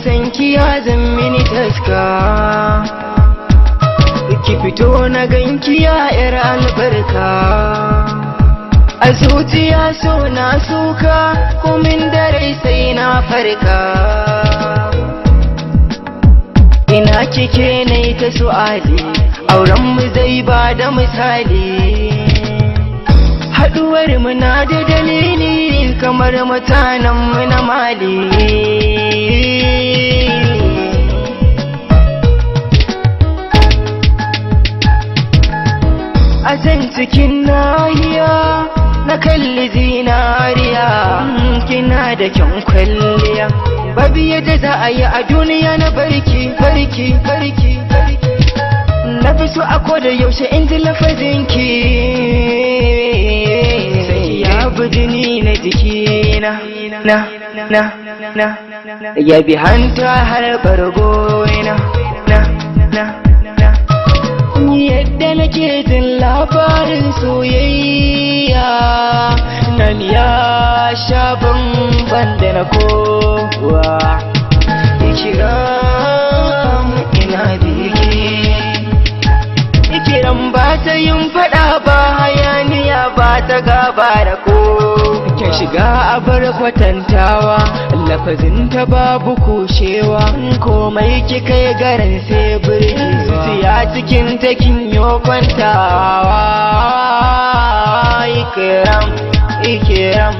san ki ya zan mini taska, ki fito na ganki ya yar albarka. A zuciya so na suka, komin dare sai na farka. Ina kike nai ta su'ali, auren mu zai ba da misali. Haduwar mu na da dalili, kamar mutanen mu na Mali. A can cikin nahiya na kalli zinariya, kina da kyan kwalliya. Babu yadda za a yi a duniya na barki. Na fi so a koda yaushe in ji lafazinki, sai ya bi jini na jikina. Ya bi hanta har bargoina. Yadda nake jin labarin soyayya nan ya sha bamban da na kowa. Ikiram ina bege, Ikiram ba ta yin fada ba hayaniya ba ta gaba da ko. Kin shiga a bar kwatantawa, lafazinta babu kushewa. Komai kika yi garin sai birki, zuciya cikin takin yo kwantawa. Ikiram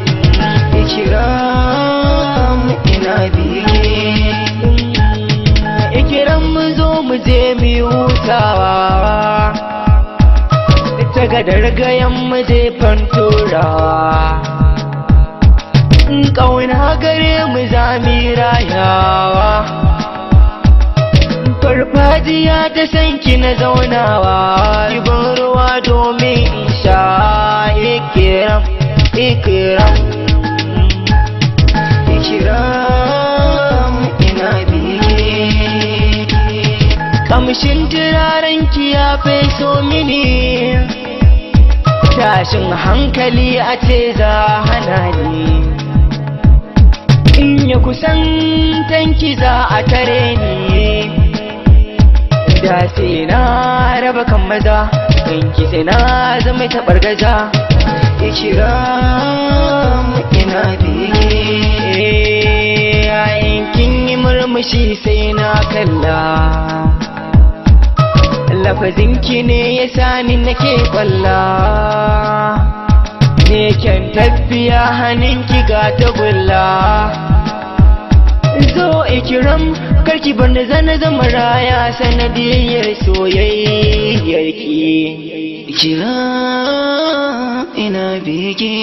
ina bege. Ikiram mu zo mu je mu hutawa, ta gadar gayan mu je fanturawa. Ƙauna gare mu zami rayawa, farfajiya ta sanki na zaunawa. Ibin ruwa domin in sha. Ikiram ina bege. Kamshin turaren ki ya feso mini, tashin hankali a ce za hana ni. In ya kusan tanki za a tare ni, da sai na raba kan maza, ganki sai na zama taɓar gaza. Ikiram ina bege. In kin yi murmushi sai na kalla, lafazinki ne ya sani nake kwalla. Ne kyan tafiya hannunki ga tagulla. Zo Ikiram karki bar da zana zama raya sanadiyar soyayyarki. Ikiram ina bege.